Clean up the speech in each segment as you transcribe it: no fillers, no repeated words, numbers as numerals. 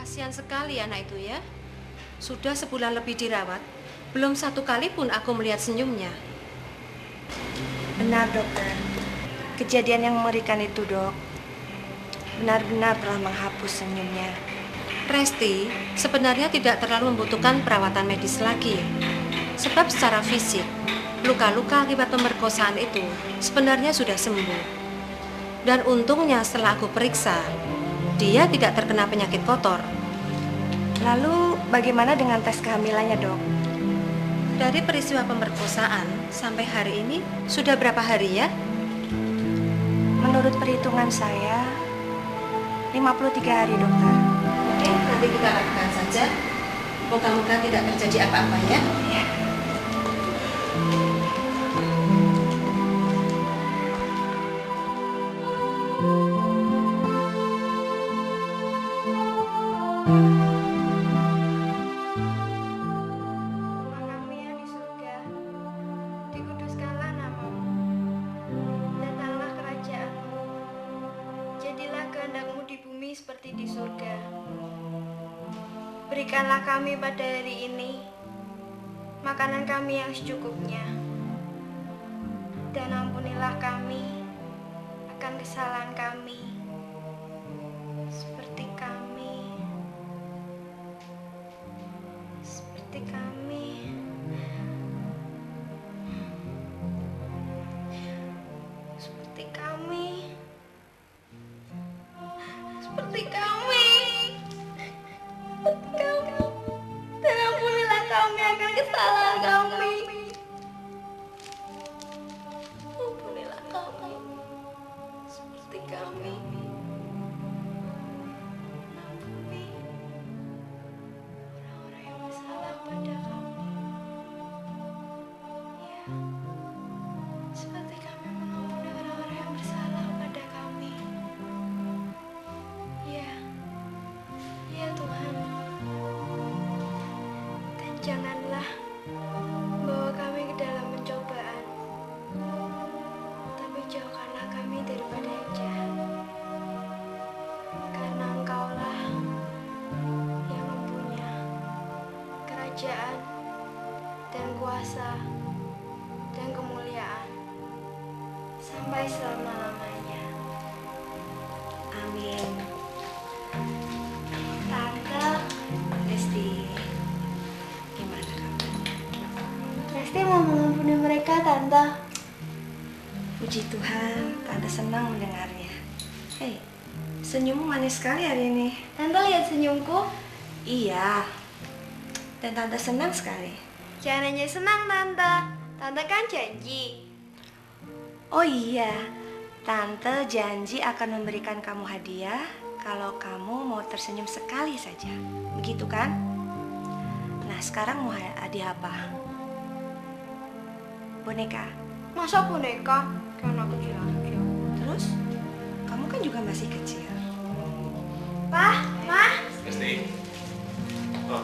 Kasihan sekali anak itu ya. Sudah sebulan lebih dirawat, belum satu kali pun aku melihat senyumnya. Benar, dokter. Kejadian yang mengerikan itu, dok, benar-benar telah menghapus senyumnya. Resti sebenarnya tidak terlalu membutuhkan perawatan medis lagi. Sebab secara fisik, luka-luka akibat pemerkosaan itu sebenarnya sudah sembuh. Dan untungnya setelah aku periksa, dia tidak terkena penyakit kotor. Lalu bagaimana dengan tes kehamilannya, dok? Dari peristiwa pemerkosaan sampai hari ini sudah berapa hari ya? Menurut perhitungan saya, 53 hari, dokter. Oke, nanti kita lakukan saja. Moga-moga tidak terjadi apa-apa ya. Ya. Kami yang di surga, dikuduskanlah namamu, datanglah kerajaanmu, jadilah kehendakmu di bumi seperti di surga. Berikanlah kami pada hari ini makanan kami yang secukupnya, dan ampunilah kami akan kesalahan kami, seperti kami, seperti kami, seperti kami, seperti kami, seperti kami, dan ampunilah kami akan kesalahan kami. Ampunilah kami, seperti kami. Ampuni orang-orang yang bersalah pada kami. Ya, seperti kami mengampuni orang-orang yang bersalah pada kami. Ya, ya Tuhan. Dan janganlah bawa kami ke dalam pencobaan, tapi jauhkanlah kami daripada yang jahat. Karena Engkaulah yang mempunyai kerajaan dan kuasa dan kemuliaan sampai selama-lamanya. Amin. Tante Resti, gimana kamu? Resti mau mengampuni mereka, Tante. Puji Tuhan, Tante senang mendengarnya. Hei, senyummu manis sekali hari ini. Tante lihat senyumku? Iya. Dan Tante senang sekali. Jangan hanya senang, Tante. Tante kan janji. Oh iya, Tante janji akan memberikan kamu hadiah kalau kamu mau tersenyum sekali saja. Begitu kan? Nah, sekarang mau hadiah apa? Boneka. Masa boneka? Kan aku kecil aja. Terus? Kamu kan juga masih kecil. Pak, Ma. Resti. Oh,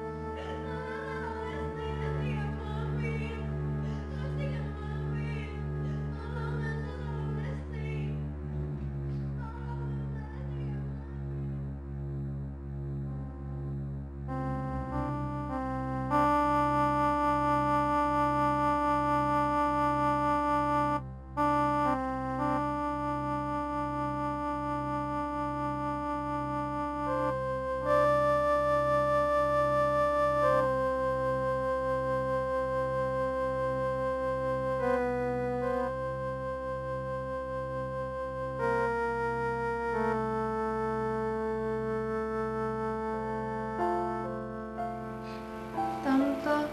Tante,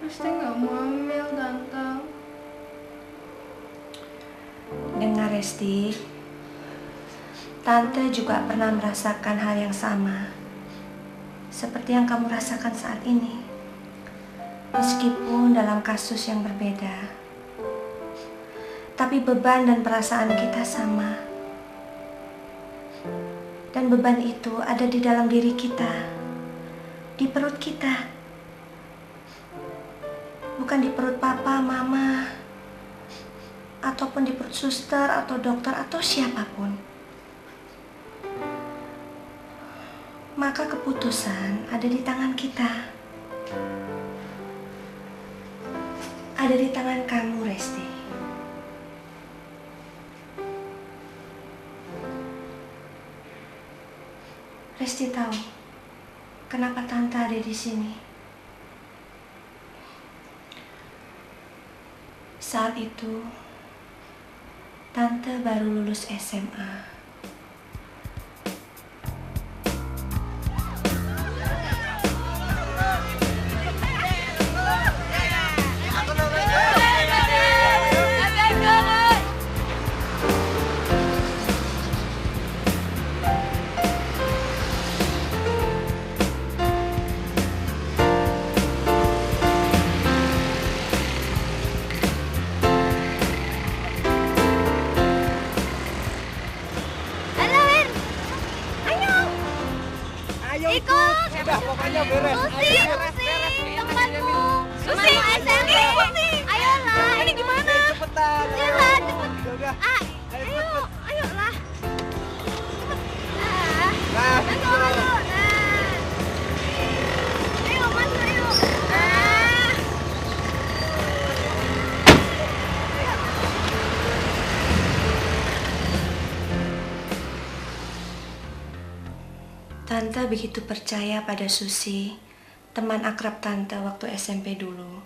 Resti nggak mau hamil, Tante. Dengar Resti, Tante juga pernah merasakan hal yang sama. seperti yang kamu rasakan saat ini. Meskipun dalam kasus yang berbeda, tapi beban dan perasaan kita sama. Dan beban itu ada di dalam diri kita, di perut kita. Bukan di perut papa, mama, ataupun di perut suster atau dokter atau siapapun. Maka keputusan ada di tangan kita. Ada di tangan kamu, Resti. Resti tahu kenapa Tante ada di sini. Saat itu, Tante baru lulus SMA. Udah, pokoknya beres. Susi, tempatku. Susi, SMP. Ayolah. Ini gimana? Cepetan. Ayolah, cepet. Udah. Ayolah. Nah, Masuk. Ayo, masuk, ayo. Tante begitu percaya pada Susi, teman akrab Tante waktu SMP dulu.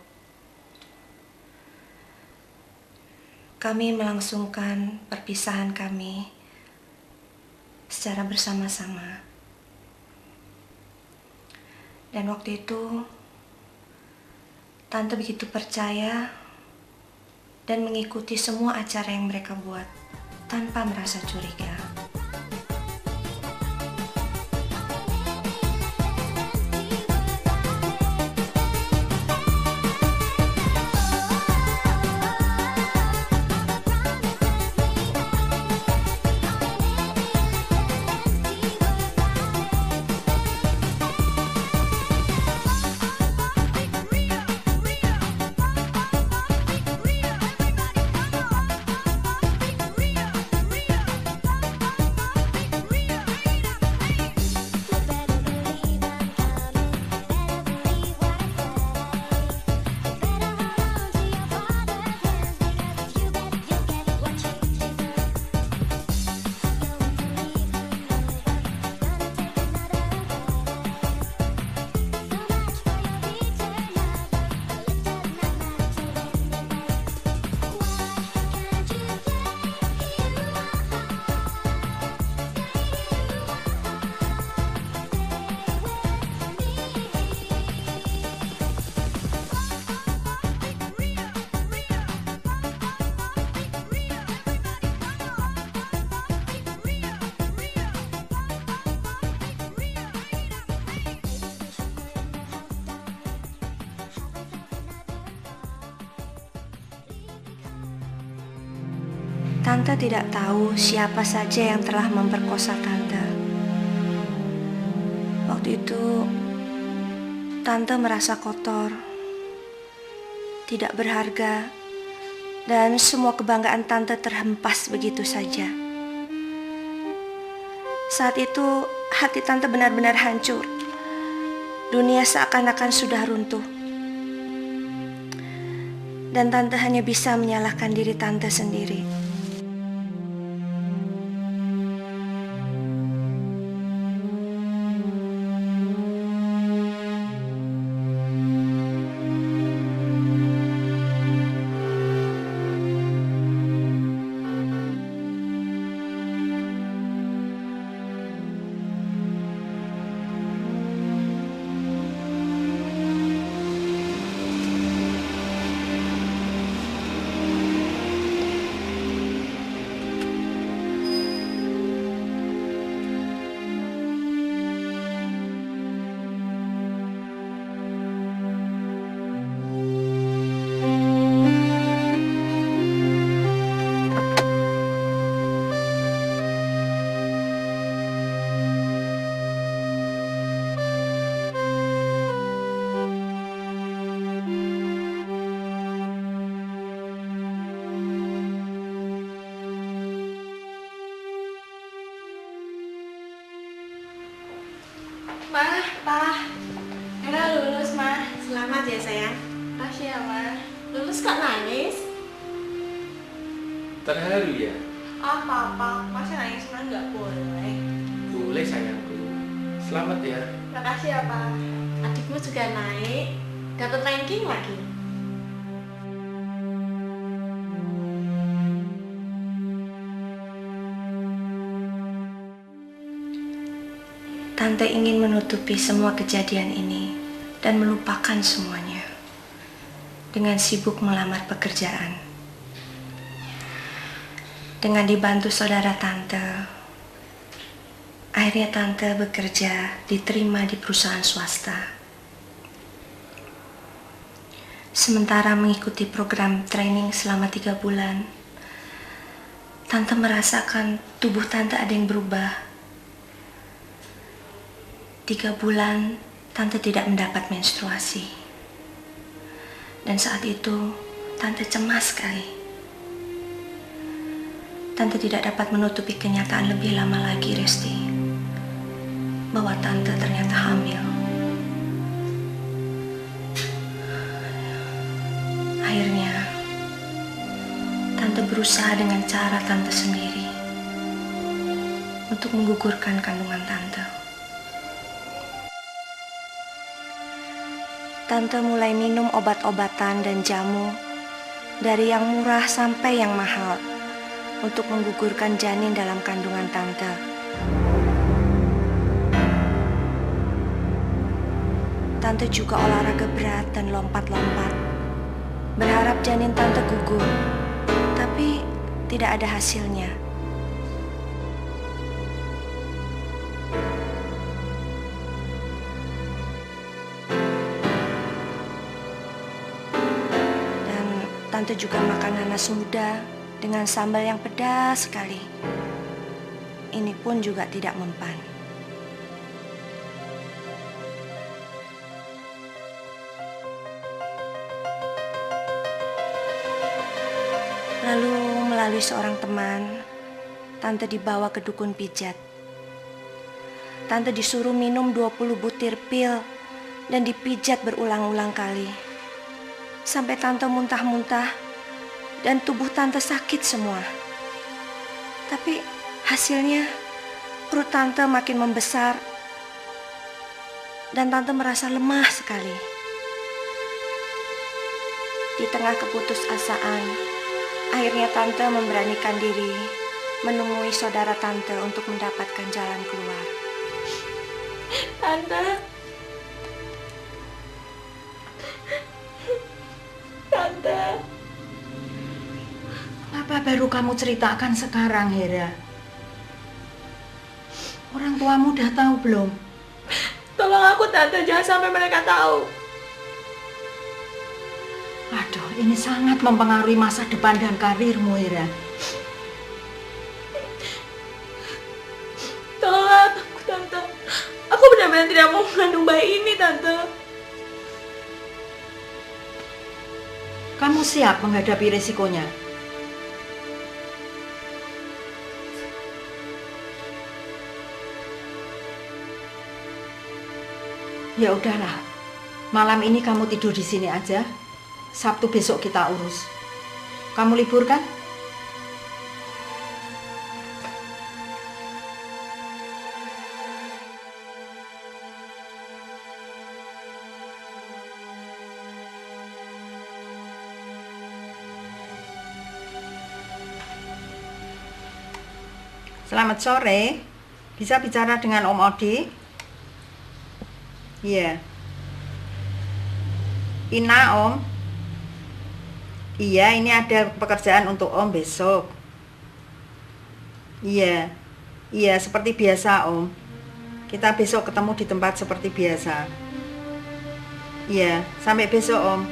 Kami melangsungkan perpisahan kami secara bersama-sama. Dan waktu itu, Tante begitu percaya dan mengikuti semua acara yang mereka buat tanpa merasa curiga. Tante tidak tahu siapa saja yang telah memperkosa Tante. Waktu itu, Tante merasa kotor, tidak berharga, dan semua kebanggaan Tante terhempas begitu saja. Saat itu, hati Tante benar-benar hancur. Dunia seakan-akan sudah runtuh. Dan Tante hanya bisa menyalahkan diri Tante sendiri. Selamat ya sayang. Makasih ya, Ma. Lulus kok nangis? Terharu ya? Apa-apa, masa nangis mah nggak boleh. Boleh sayangku. Selamat ya. Makasih ya, Pak. Adikmu juga naik, dapat ranking lagi. Tante ingin menutupi semua kejadian ini dan melupakan semuanya dengan sibuk melamar pekerjaan. Dengan dibantu saudara tante, akhirnya tante bekerja diterima di perusahaan swasta. Sementara mengikuti program training selama 3 bulan, tante merasakan tubuh tante ada yang berubah. 3 bulan, tante tidak mendapat menstruasi. Dan saat itu, tante cemas sekali. Tante tidak dapat menutupi kenyataan lebih lama lagi, Resti, bahwa tante ternyata hamil. Akhirnya, tante berusaha dengan cara tante sendiri untuk menggugurkan kandungan tante. Tante mulai minum obat-obatan dan jamu, dari yang murah sampai yang mahal, untuk menggugurkan janin dalam kandungan tante. Tante juga olahraga berat dan lompat-lompat, berharap janin tante gugur, tapi tidak ada hasilnya. Tante juga makan nanas muda dengan sambal yang pedas sekali. Ini pun juga tidak mempan. Lalu melalui seorang teman, tante dibawa ke dukun pijat. Tante disuruh minum 20 butir pil dan dipijat berulang-ulang kali. Sampai tante muntah-muntah dan tubuh tante sakit semua. Tapi hasilnya perut tante makin membesar dan tante merasa lemah sekali. Di tengah keputusasaan, akhirnya tante memberanikan diri menemui saudara tante untuk mendapatkan jalan keluar. Tante, apa baru kamu ceritakan sekarang, Hera? Orang tuamu udah tahu belum? tolong aku Tante, jangan sampai mereka tahu. Aduh, ini sangat mempengaruhi masa depan dan karirmu, Hera. Tolong aku Tante. Aku benar-benar tidak mau mengandung bayi ini, Tante. Kamu siap menghadapi resikonya? Ya udahlah, malam ini kamu tidur di sini aja. Sabtu besok kita urus. Kamu libur kan? Selamat sore. Bisa bicara dengan Om Odi? Iya. Ina, Om. Iya, ini ada pekerjaan untuk Om besok. Iya. Iya, seperti biasa, Om. Kita besok ketemu di tempat seperti biasa. Iya, sampai besok, Om.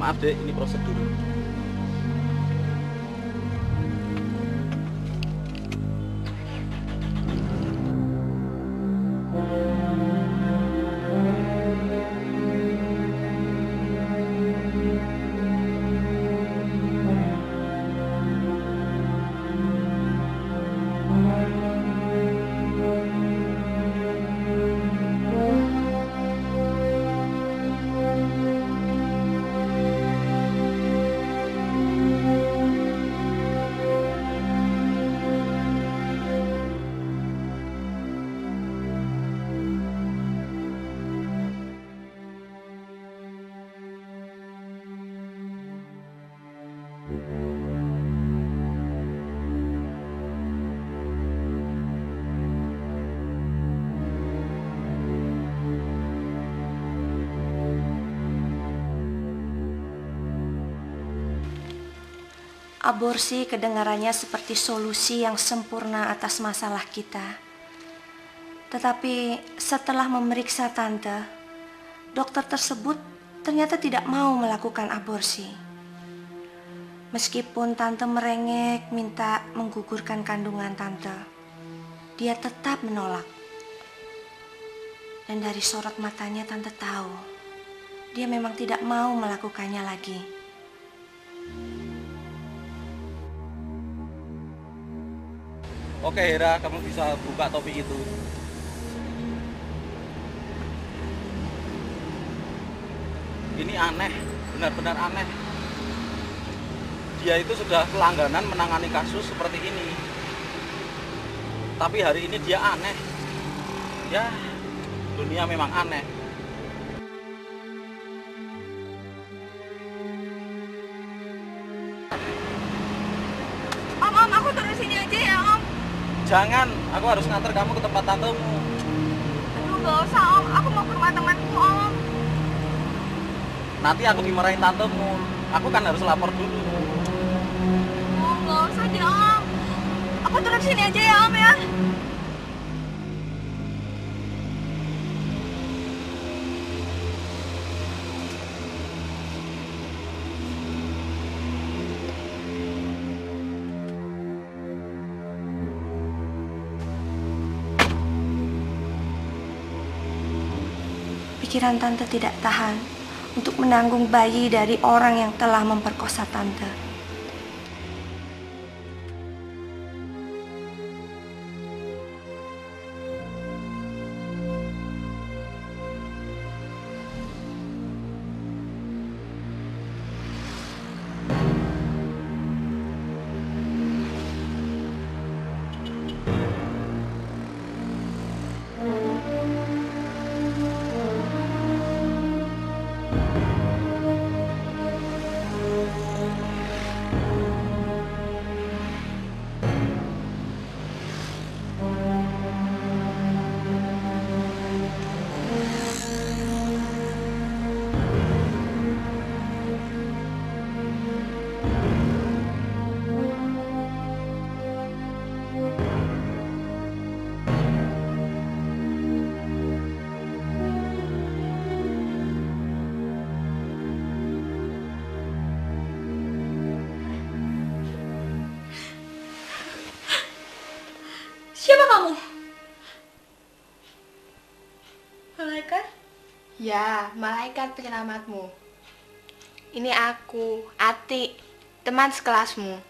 Maaf dek, ini prosedur. Aborsi kedengarannya seperti solusi yang sempurna atas masalah kita. Tetapi setelah memeriksa tante, dokter tersebut ternyata tidak mau melakukan aborsi. Meskipun tante merengek minta menggugurkan kandungan tante, dia tetap menolak. Dan dari sorot matanya tante tahu, dia memang tidak mau melakukannya lagi. Oke Hera, kamu bisa buka topi itu. Ini aneh, benar-benar aneh. Dia itu sudah pelangganan menangani kasus seperti ini. Tapi hari ini dia aneh. Ya, dunia memang aneh. Om, aku turun sini aja ya, Om. Jangan, aku harus nganter kamu ke tempat tantemu. Aduh, gak usah, Om. Aku mau ke rumah temanku, Om. Nanti aku dimarahin tantemu. Aku kan harus lapor dulu. Om, gak usah deh, Om. Aku turun sini aja ya, Om ya. Pikiran tante tidak tahan untuk menanggung bayi dari orang yang telah memperkosa tante. Siapa kamu? Malaikat? Ya, malaikat penyelamatmu. Ini aku, Ati, teman sekelasmu.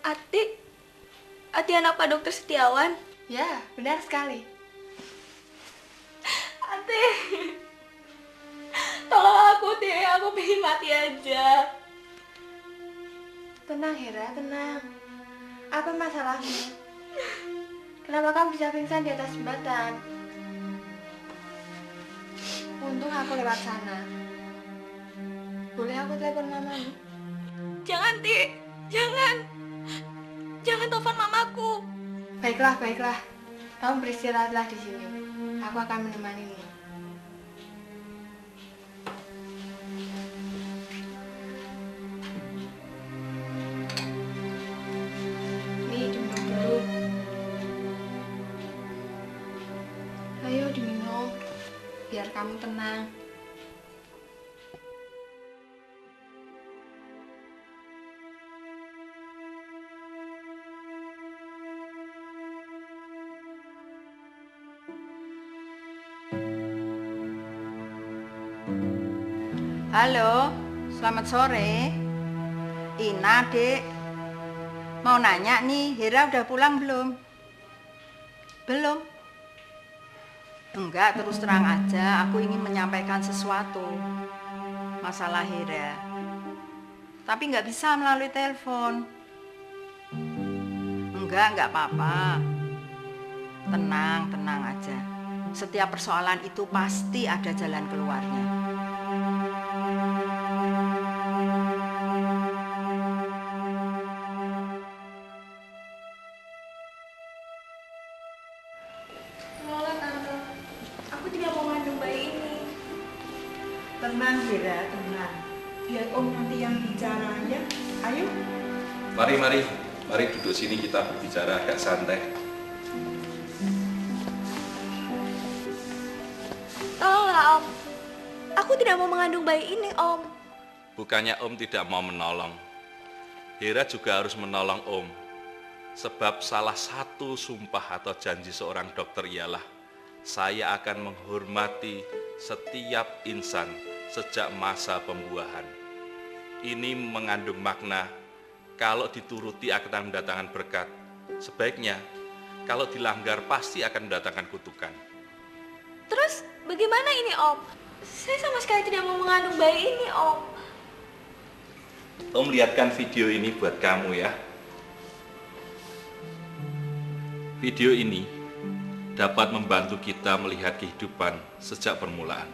Ati? Ati anak Pak Dokter Setiawan? Ya, benar sekali. Ati, tolong aku, Ti. Aku pengen mati aja. Tenang Hera, tenang. Apa masalahmu? Kenapa kamu bisa pingsan di atas jembatan? Untung aku lewat sana. Boleh aku telepon mamamu? Jangan, Ti. Jangan. Jangan telepon mamaku. Baiklah, baiklah. Kamu beristirahatlah di sini. Aku akan menemanimu. Nih, diminum dulu. Ayo diminum, biar kamu tenang. Halo, selamat sore. Ina, Dek. Mau nanya nih, Hera udah pulang belum? Belum? Enggak, terus terang aja, aku ingin menyampaikan sesuatu. Masalah Hera. Tapi nggak bisa melalui telepon. Enggak apa-apa. Tenang, tenang aja. Setiap persoalan itu pasti ada jalan keluarnya. Tolonglah Tante, aku tidak mau mengandung bayi ini. Tenang, Hera, tenang. Biar Om nanti yang bicara ya. Ayo. Mari duduk sini kita berbicara agak santai. Tolonglah Om, aku tidak mau mengandung bayi ini Om. Bukannya Om tidak mau menolong. Hera juga harus menolong Om. Sebab salah satu sumpah atau janji seorang dokter ialah saya akan menghormati setiap insan sejak masa pembuahan. Ini mengandung makna kalau dituruti akan mendatangkan berkat. Sebaiknya kalau dilanggar pasti akan mendatangkan kutukan. Terus bagaimana ini Om? Saya sama sekali tidak mau mengandung bayi ini Om. Om lihatkan video ini buat kamu ya. Video ini dapat membantu kita melihat kehidupan sejak permulaan.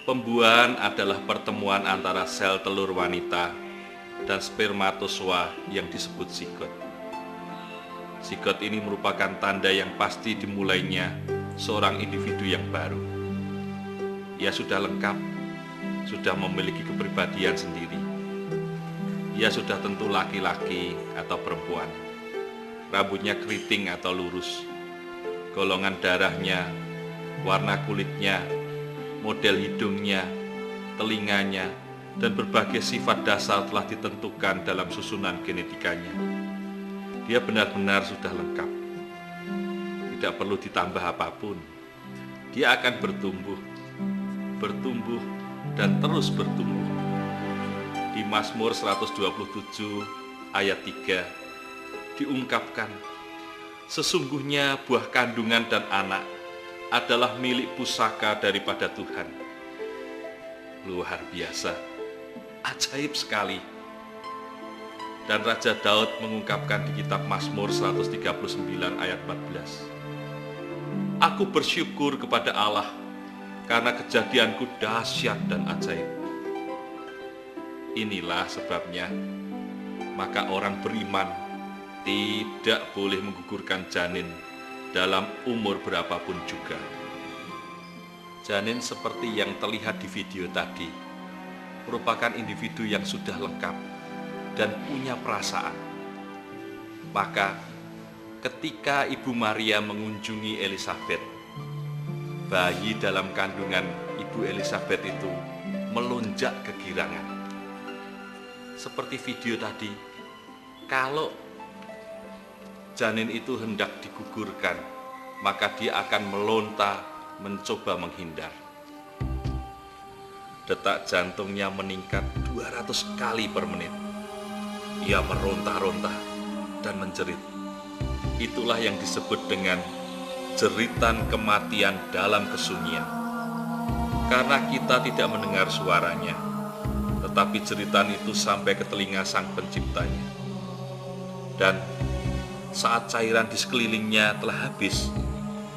Pembuahan adalah pertemuan antara sel telur wanita dan spermatozoa yang disebut zigot. Zigot ini merupakan tanda yang pasti dimulainya seorang individu yang baru. Ia sudah lengkap, sudah memiliki kepribadian sendiri. Ia sudah tentu laki-laki atau perempuan. Rambutnya keriting atau lurus, golongan darahnya, warna kulitnya, model hidungnya, telinganya, dan berbagai sifat dasar telah ditentukan dalam susunan genetikanya. Dia benar-benar sudah lengkap. Tidak perlu ditambah apapun. Dia akan bertumbuh, dan terus bertumbuh. Di Mazmur 127 ayat 3 diungkapkan, sesungguhnya buah kandungan dan anak adalah milik pusaka daripada Tuhan. Luar biasa, ajaib sekali. Dan Raja Daud mengungkapkan di kitab Mazmur 139 ayat 14, aku bersyukur kepada Allah karena kejadianku dahsyat dan ajaib. Inilah sebabnya maka orang beriman tidak boleh menggugurkan janin dalam umur berapapun juga. Janin seperti yang terlihat di video tadi merupakan individu yang sudah lengkap dan punya perasaan. Maka ketika Ibu Maria mengunjungi Elizabeth, bayi dalam kandungan Ibu Elizabeth itu melonjak kegirangan. Seperti video tadi, kalau janin itu hendak digugurkan, maka dia akan melonta mencoba menghindar. Detak jantungnya meningkat 200 kali per menit. Ia meronta-ronta dan menjerit. Itulah yang disebut dengan jeritan kematian dalam kesunyian. Karena kita tidak mendengar suaranya, tetapi jeritan itu sampai ke telinga Sang Penciptanya. Dan saat cairan di sekelilingnya telah habis,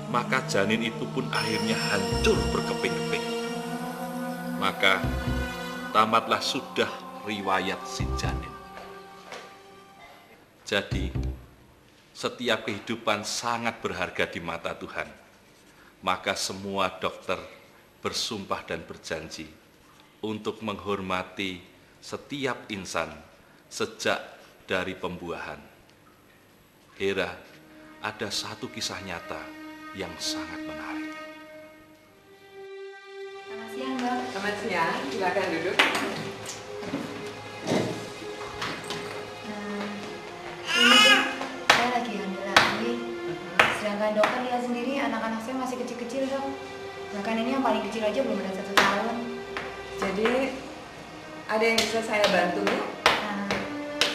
maka janin itu pun akhirnya hancur berkeping-keping. Maka tamatlah sudah riwayat si janin. Jadi, setiap kehidupan sangat berharga di mata Tuhan. Maka semua dokter bersumpah dan berjanji untuk menghormati setiap insan sejak dari pembuahan. Hera, ada satu kisah nyata yang sangat menarik. Selamat siang, Mbak. Selamat siang, silakan duduk. Ini saya lagi hamil lagi. Sedangkan dokter lihat sendiri anak-anak saya masih kecil-kecil, Dok. Bahkan ini yang paling kecil aja belum ada 1 tahun. Jadi, ada yang bisa saya bantu, Bu?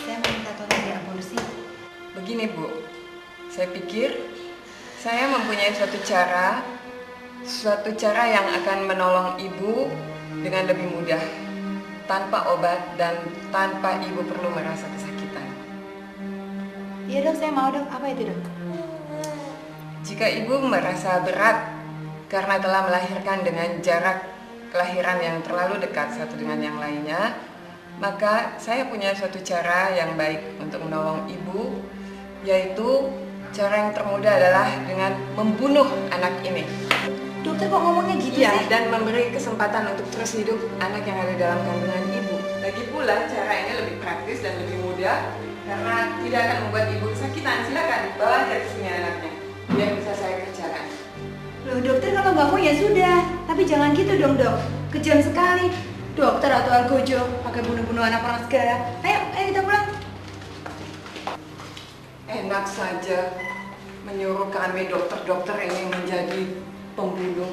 Saya meminta tolong diaborsi. Begini, Bu. Saya pikir saya mempunyai suatu cara yang akan menolong Ibu dengan lebih mudah, tanpa obat dan tanpa Ibu perlu merasa kesakitan. Iya dok, saya mau dok. Apa itu dok? Jika Ibu merasa berat karena telah melahirkan dengan jarak kelahiran yang terlalu dekat satu dengan yang lainnya, maka saya punya suatu cara yang baik untuk menolong Ibu, yaitu cara yang termudah adalah dengan membunuh anak ini. Dokter kok ngomongnya gitu Iya, sih? dan memberi kesempatan untuk terus hidup anak yang ada dalam kandungan Ibu. Lagi pula cara ini lebih praktis dan lebih mudah karena tidak akan membuat Ibu kesakitan. Silakan bawa aja ke sini anaknya, biar bisa saya kerjakan. Loh dokter kalau nggak mau ya sudah. Tapi jangan gitu dong dok. Kejam sekali. Dokter atau algojo pakai bunuh-bunuh anak orang segala. Ayo kita pulang. Enak saja menyuruh kami dokter-dokter ini menjadi pembunuh.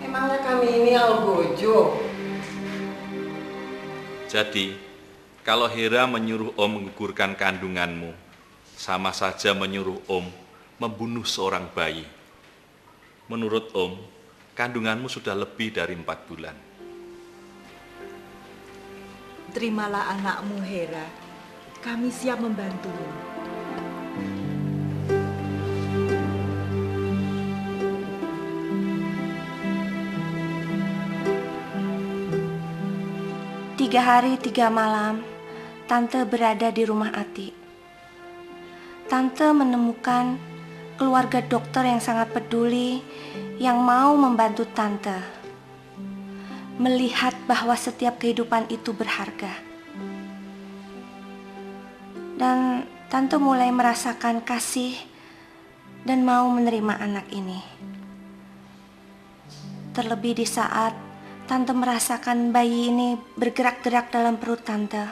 Emangnya kami ini algojo? Jadi, kalau Hera menyuruh Om menggugurkan kandunganmu, sama saja menyuruh Om membunuh seorang bayi. Menurut Om, kandunganmu sudah lebih dari 4 bulan. Terimalah anakmu, Hera. Kami siap membantumu. Tiga hari 3 malam, Tante berada di rumah Ati. Tante menemukan keluarga dokter yang sangat peduli, yang mau membantu Tante. Melihat bahwa setiap kehidupan itu berharga. Dan Tante mulai merasakan kasih dan mau menerima anak ini. Terlebih di saat Tante merasakan bayi ini bergerak-gerak dalam perut Tante.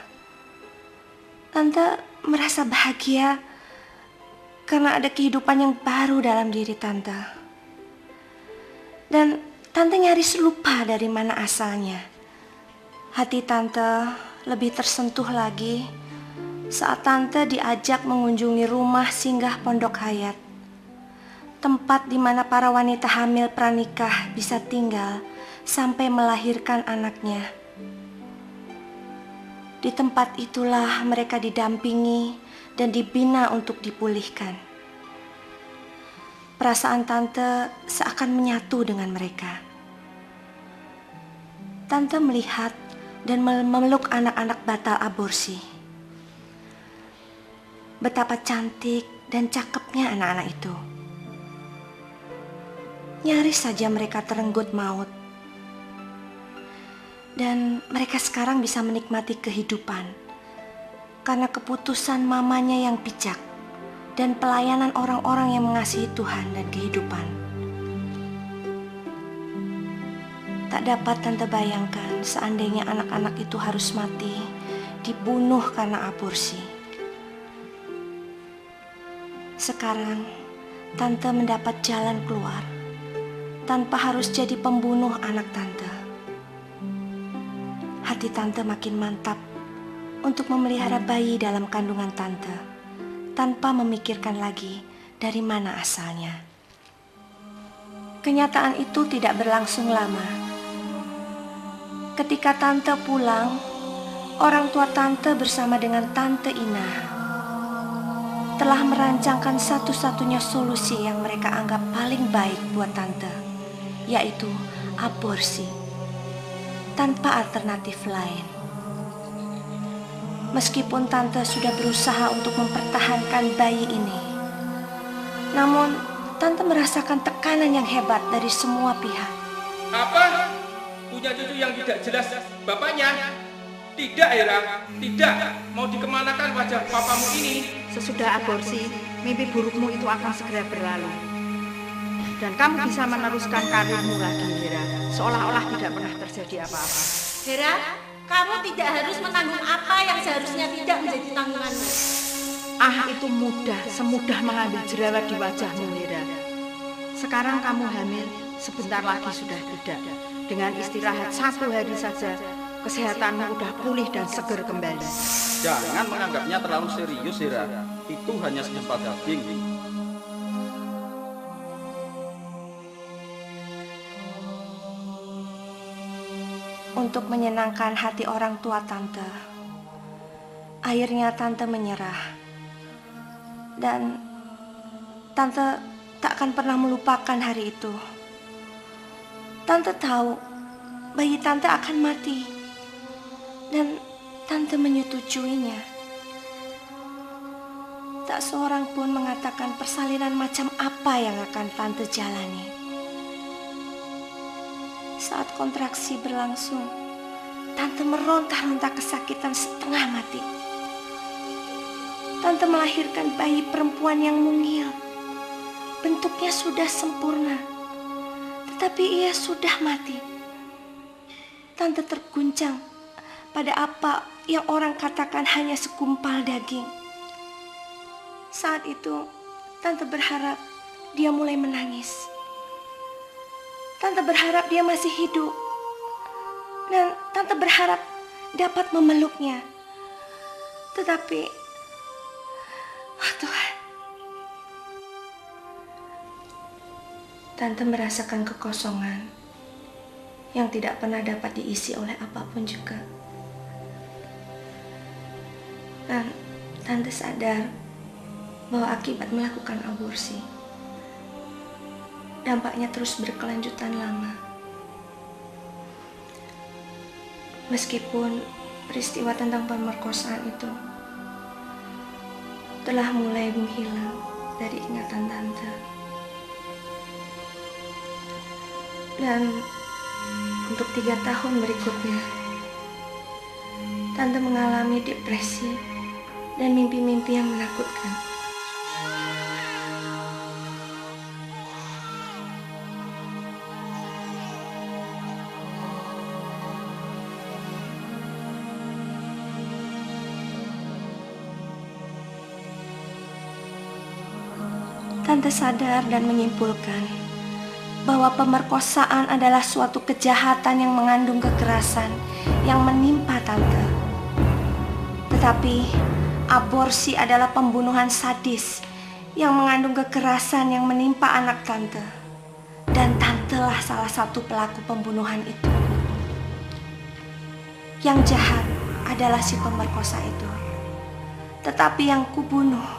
Tante merasa bahagia karena ada kehidupan yang baru dalam diri Tante. Dan Tante nyaris lupa dari mana asalnya. Hati Tante lebih tersentuh lagi saat Tante diajak mengunjungi rumah singgah Pondok Hayat, tempat di mana para wanita hamil pranikah bisa tinggal sampai melahirkan anaknya. Di tempat itulah mereka didampingi dan dibina untuk dipulihkan. Perasaan Tante seakan menyatu dengan mereka. Tante melihat dan memeluk anak-anak batal aborsi. Betapa cantik dan cakepnya anak-anak itu. Nyaris saja mereka terenggut maut. Dan mereka sekarang bisa menikmati kehidupan karena keputusan mamanya yang bijak dan pelayanan orang-orang yang mengasihi Tuhan dan kehidupan. Tak dapat Tante bayangkan seandainya anak-anak itu harus mati, dibunuh karena aborsi. Sekarang Tante mendapat jalan keluar tanpa harus jadi pembunuh anak Tante. Hati Tante makin mantap untuk memelihara bayi dalam kandungan Tante tanpa memikirkan lagi dari mana asalnya. Kenyataan itu tidak berlangsung lama. Ketika Tante pulang, orang tua Tante bersama dengan Tante Ina telah merancangkan satu-satunya solusi yang mereka anggap paling baik buat Tante, yaitu aborsi, tanpa alternatif lain. Meskipun Tante sudah berusaha untuk mempertahankan bayi ini, namun Tante merasakan tekanan yang hebat dari semua pihak. Apa? Punya cucu yang tidak jelas bapaknya? Tidak, Hera. Tidak. Mau dikemanakan wajah papamu ini? Sesudah aborsi, mimpi burukmu itu akan segera berlalu. Dan kamu bisa meneruskan karirmu lagi, Hera. Seolah-olah tidak pernah terjadi apa-apa. Hera, kamu tidak harus menanggung apa yang seharusnya tidak menjadi tanggunganmu. Itu mudah, semudah mengambil jerawat di wajahmu, Hera. Sekarang kamu hamil, sebentar lagi sudah tidak. Dengan istirahat 1 hari saja, kesehatanmu udah pulih dan seger kembali. Jangan menganggapnya terlalu serius, Hera. Itu hanya segumpal daging. Untuk menyenangkan hati orang tua Tante, akhirnya Tante menyerah. Dan Tante tak akan pernah melupakan hari itu. Tante tahu bayi Tante akan mati, dan Tante menyetujuinya. Tak seorang pun mengatakan persalinan macam apa yang akan Tante jalani. Saat kontraksi berlangsung, Tante meronta-ronta kesakitan setengah mati. Tante melahirkan bayi perempuan yang mungil. Bentuknya sudah sempurna, tetapi ia sudah mati. Tante terguncang pada apa yang orang katakan hanya segumpal daging. Saat itu, Tante berharap dia mulai menangis. Tante berharap dia masih hidup. Dan Tante berharap dapat memeluknya. Tetapi, oh Tuhan, Tante merasakan kekosongan yang tidak pernah dapat diisi oleh apapun juga. Dan Tante sadar bahwa akibat melakukan aborsi, dampaknya terus berkelanjutan lama. Meskipun peristiwa tentang pemerkosaan itu telah mulai menghilang dari ingatan Tante. Dan untuk 3 tahun berikutnya, Tante mengalami depresi dan mimpi-mimpi yang menakutkan. Tante sadar dan menyimpulkan bahwa pemerkosaan adalah suatu kejahatan yang mengandung kekerasan yang menimpa Tante. Tetapi aborsi adalah pembunuhan sadis yang mengandung kekerasan yang menimpa anak Tante. Dan Tante lah salah satu pelaku pembunuhan itu. Yang jahat adalah si pemerkosa itu. Tetapi yang kubunuh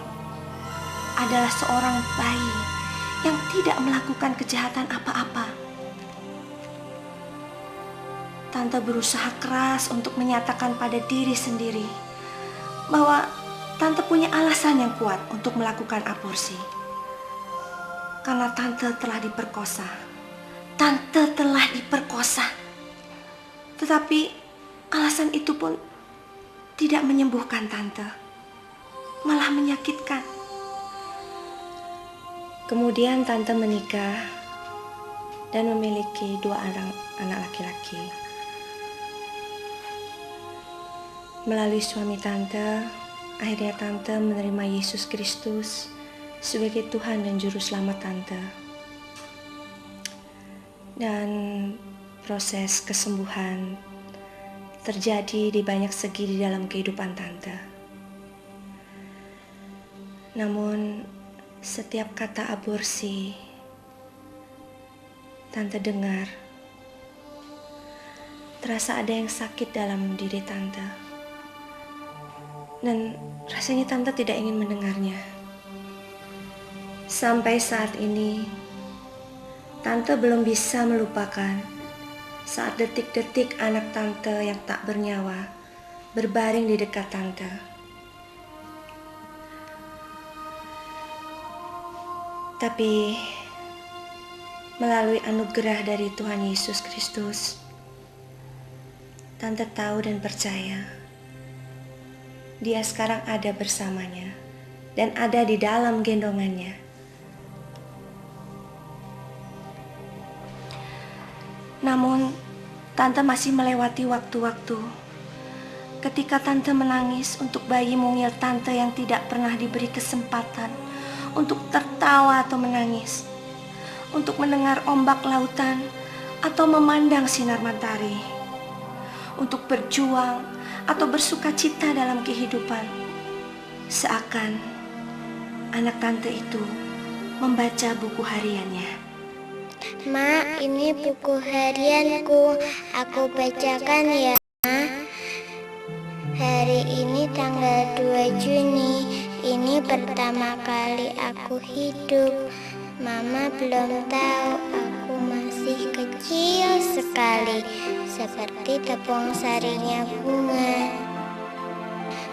adalah seorang bayi yang tidak melakukan kejahatan apa-apa. Tante berusaha keras untuk menyatakan pada diri sendiri bahwa Tante punya alasan yang kuat untuk melakukan aborsi. Karena Tante telah diperkosa. Tante telah diperkosa. Tetapi alasan itu pun tidak menyembuhkan Tante, malah menyakitkan. Kemudian Tante menikah dan memiliki 2 anak laki-laki. Melalui suami Tante, akhirnya Tante menerima Yesus Kristus sebagai Tuhan dan Juru Selamat Tante. Dan proses kesembuhan terjadi di banyak segi di dalam kehidupan Tante. Namun, setiap kata aborsi Tante dengar, terasa ada yang sakit dalam diri Tante. Dan rasanya Tante tidak ingin mendengarnya. Sampai saat ini, Tante belum bisa melupakan saat detik-detik anak Tante yang tak bernyawa berbaring di dekat Tante. Tapi melalui anugerah dari Tuhan Yesus Kristus, Tante tahu dan percaya Dia sekarang ada bersamanya dan ada di dalam gendongannya. Namun, Tante masih melewati waktu-waktu ketika Tante menangis untuk bayi mungil Tante yang tidak pernah diberi kesempatan untuk tertawa atau menangis, untuk mendengar ombak lautan atau memandang sinar matahari, untuk berjuang atau bersuka cita dalam kehidupan. Seakan anak tante itu membaca buku hariannya. Ma, ini buku harianku. Aku bacakan ya. Hari ini tanggal 2 Juni. Ini pertama kali aku hidup. Mama belum tahu aku masih kecil sekali, seperti tepung sarinya bunga.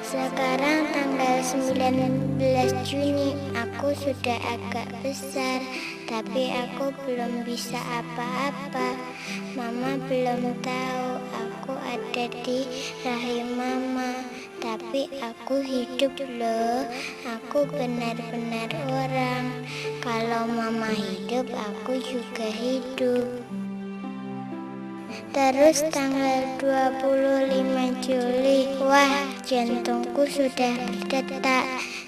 Sekarang tanggal 19 Juni, aku sudah agak besar, tapi aku belum bisa apa-apa. Mama belum tahu aku ada di rahim mama, tapi aku hidup loh. Aku benar-benar orang. Kalau mama hidup, aku juga hidup. Terus tanggal 25 Juli, wah, jantungku sudah berdetak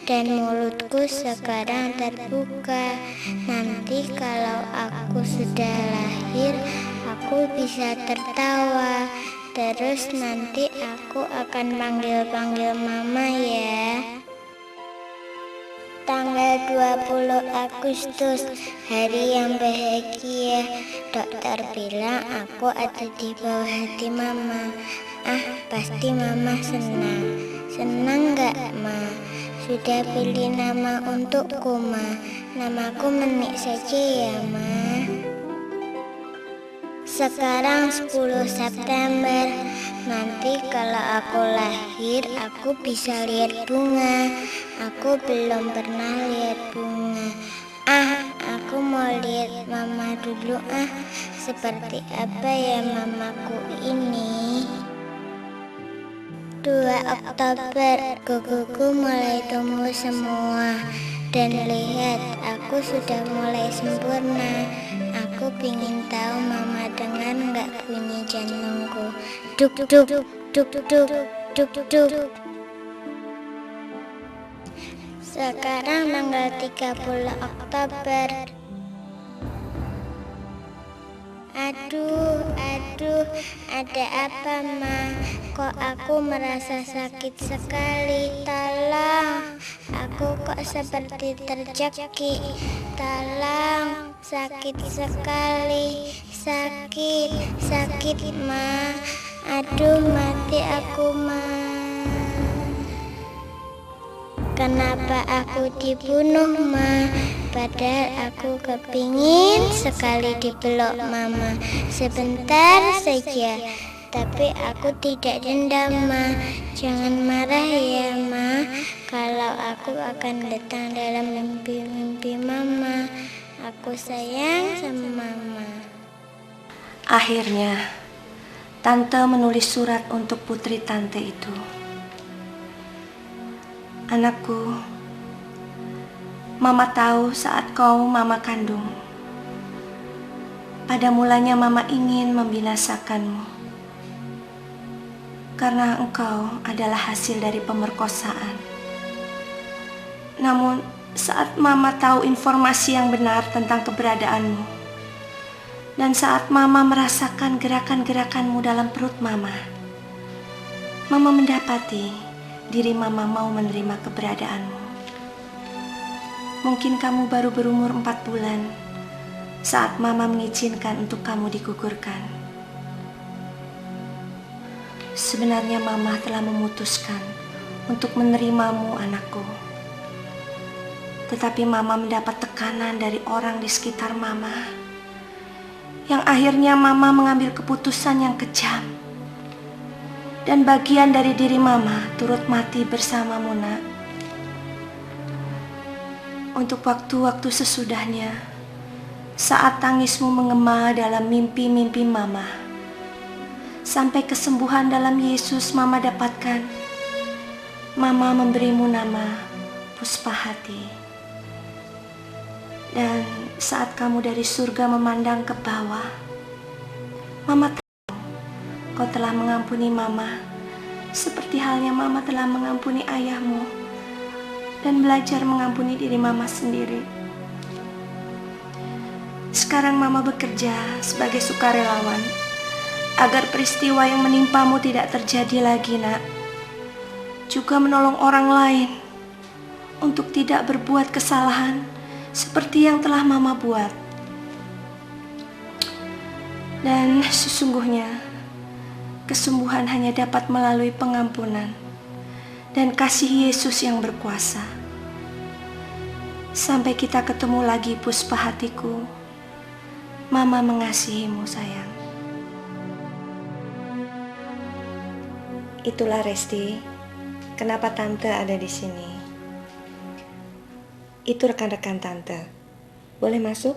dan mulutku sekarang terbuka. Nanti kalau aku sudah lahir, aku bisa tertawa. Terus nanti aku akan panggil-panggil mama ya. Tanggal 20 Agustus, hari yang bahagia. Dokter bilang aku ada di bawah hati mama. Pasti mama senang. Senang gak, Ma? Sudah pilih nama untukku, Ma. Namaku Menik saja ya, Ma. Sekarang 10 September. Nanti kalau aku lahir, aku bisa lihat bunga. Aku belum pernah lihat bunga. Aku mau lihat mama dulu. Seperti apa ya mamaku ini? 2 Oktober, kukuku mulai tumbuh semua. Dan lihat, aku sudah mulai sempurna. Aku pingin tahu mama dengar nggak bunyi jantungku. Duk duk duk duk duk duk. Sekarang tanggal 30 Oktober. Aduh, ada apa, Ma? Kok aku merasa sakit sekali? Tolong, aku kok seperti terjeki. Tolong, sakit sekali. Sakit, Ma. Aduh, mati aku, Ma. Kenapa aku dibunuh, Ma? Padahal aku kepingin sekali dipeluk mama sebentar saja. Tapi aku tidak dendam, Ma. Jangan marah ya, Ma. Kalau aku akan datang dalam mimpi-mimpi mama. Aku sayang sama mama. Akhirnya, tante menulis surat untuk putri tante itu. Anakku, mama tahu saat kau mama kandung. Pada mulanya mama ingin membinasakanmu. Karena engkau adalah hasil dari pemerkosaan. Namun, saat mama tahu informasi yang benar tentang keberadaanmu, dan saat mama merasakan gerakan-gerakanmu dalam perut mama mendapati diri mama mau menerima keberadaanmu. Mungkin kamu baru berumur 4 bulan saat mama mengizinkan untuk kamu digugurkan. Sebenarnya mama telah memutuskan untuk menerimamu, anakku. Tetapi mama mendapat tekanan dari orang di sekitar mama, yang akhirnya mama mengambil keputusan yang kejam. Dan bagian dari diri mama turut mati bersamamu, Nak. Untuk waktu-waktu sesudahnya, saat tangismu mengema dalam mimpi-mimpi mama, sampai kesembuhan dalam Yesus mama dapatkan, mama memberimu nama Puspahati. Dan saat kamu dari surga memandang ke bawah, mama tahu kau telah mengampuni mama, seperti halnya mama telah mengampuni ayahmu dan belajar mengampuni diri mama sendiri. Sekarang Mama bekerja sebagai sukarelawan agar peristiwa yang menimpamu tidak terjadi lagi, Nak. Juga menolong orang lain untuk tidak berbuat kesalahan seperti yang telah Mama buat. Dan sesungguhnya kesembuhan hanya dapat melalui pengampunan dan kasih Yesus yang berkuasa. Sampai kita ketemu lagi, Puspa hatiku. Mama mengasihimu, sayang. Itulah Resti, kenapa Tante ada di sini. Itu rekan-rekan Tante. Boleh masuk?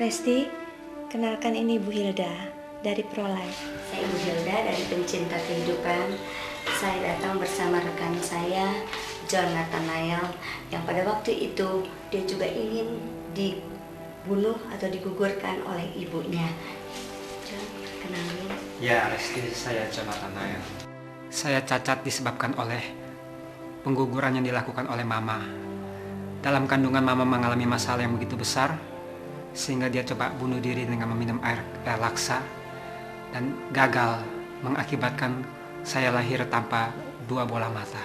Resti, kenalkan ini Bu Hilda dari ProLife. Saya Ibu Hilda dari Pencinta Kehidupan. Saya datang bersama rekan saya, John Nathanael, yang pada waktu itu dia juga ingin dibunuh atau digugurkan oleh ibunya. John, kenalin. Ya, Resti, saya John Nathanael. Saya cacat disebabkan oleh pengguguran yang dilakukan oleh Mama. Dalam kandungan Mama mengalami masalah yang begitu besar, sehingga dia coba bunuh diri dengan meminum air laksa dan gagal, mengakibatkan saya lahir tanpa 2 bola mata.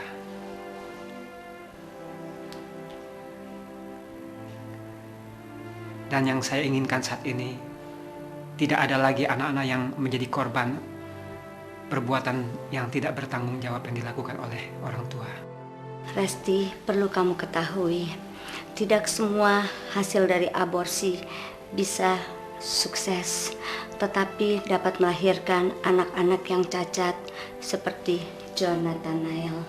Dan yang saya inginkan saat ini, tidak ada lagi anak-anak yang menjadi korban perbuatan yang tidak bertanggung jawab yang dilakukan oleh orang tua. Resti, perlu kamu ketahui, tidak semua hasil dari aborsi bisa sukses, tetapi dapat melahirkan anak-anak yang cacat seperti John Nathanael.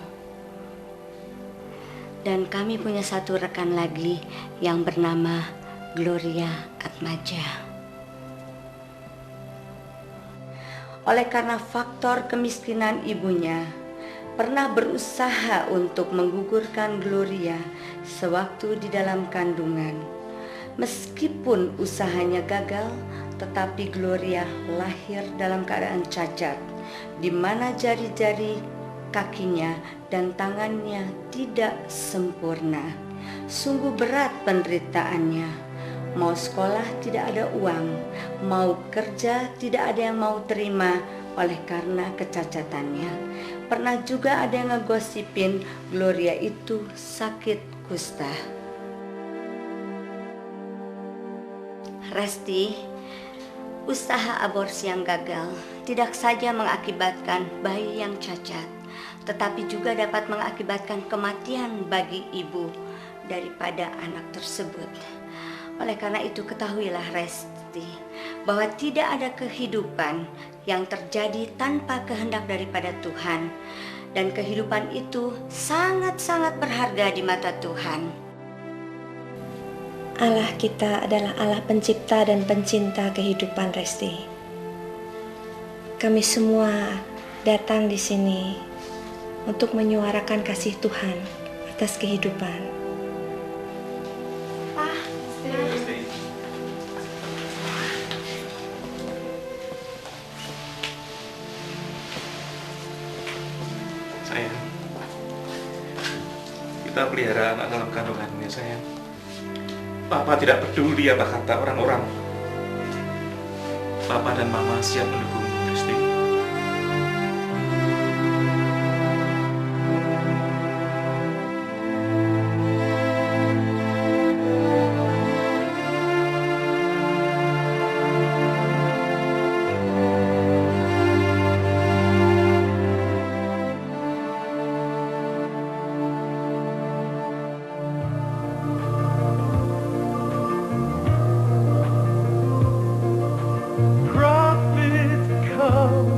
Dan kami punya satu rekan lagi yang bernama Gloria Atmaja. Oleh karena faktor kemiskinan ibunya, pernah berusaha untuk menggugurkan Gloria sewaktu di dalam kandungan. Meskipun usahanya gagal, tetapi Gloria lahir dalam keadaan cacat, di mana jari-jari kakinya dan tangannya tidak sempurna. Sungguh berat penderitaannya. Mau sekolah tidak ada uang, mau kerja tidak ada yang mau terima oleh karena kecacatannya. Pernah juga ada yang ngegosipin Gloria itu sakit kusta. Resti, usaha aborsi yang gagal tidak saja mengakibatkan bayi yang cacat, tetapi juga dapat mengakibatkan kematian bagi ibu daripada anak tersebut. Oleh karena itu ketahuilah Resti, bahwa tidak ada kehidupan yang terjadi tanpa kehendak daripada Tuhan. Dan kehidupan itu sangat-sangat berharga di mata Tuhan. Allah kita adalah Allah pencipta dan pencinta kehidupan, Resti. Kami semua datang di sini untuk menyuarakan kasih Tuhan atas kehidupan. Sayang, kita pelihara anak dalam kandungannya, sayang. Papa tidak peduli apa kata orang-orang. Papa dan Mama siap mendukung Resti. Prophet come.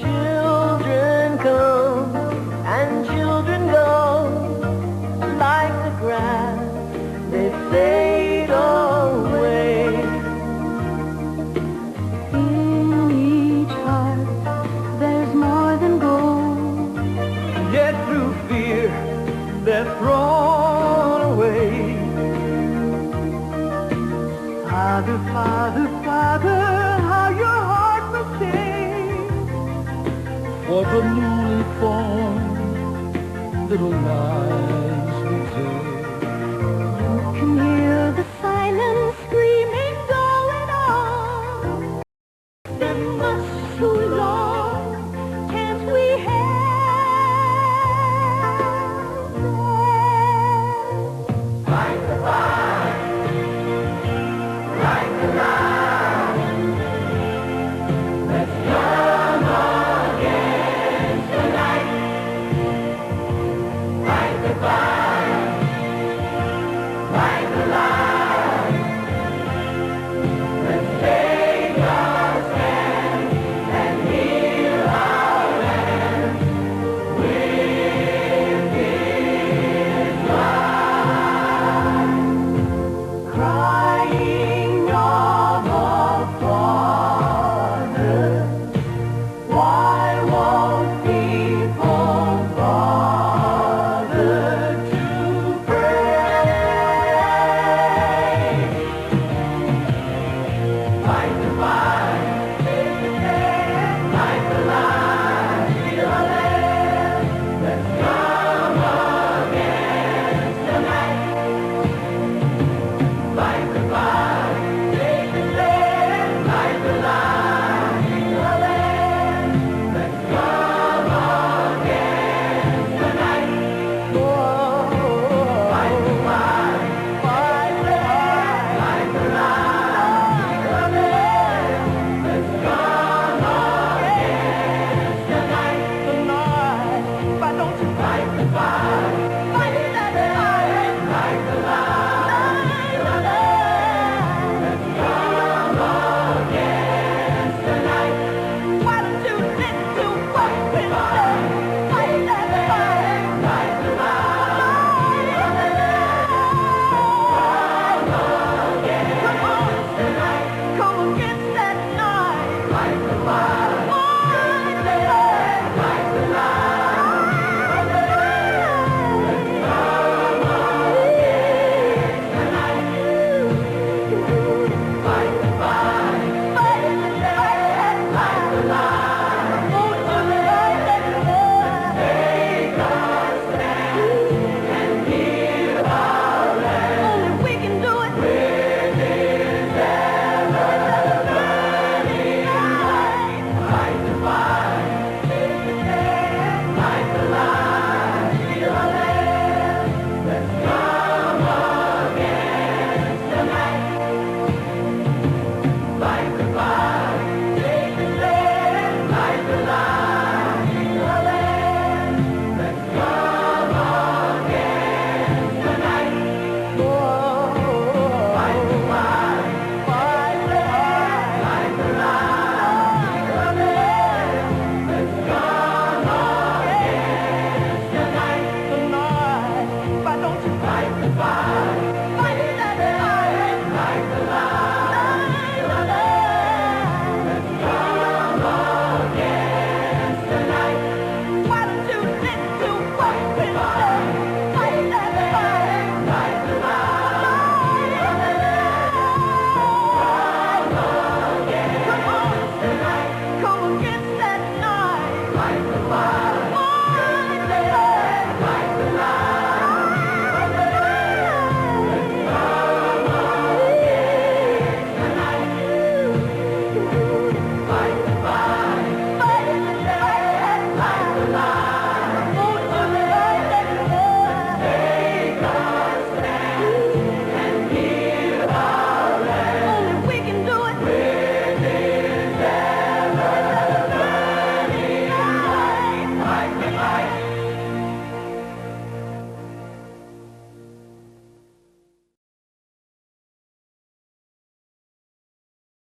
Children come and children go, like the grass, they fade away. In each heart, there's more than gold, yet through fear, they're thrown away. Father, Father, Father, how your heart must sing for the newly born little light.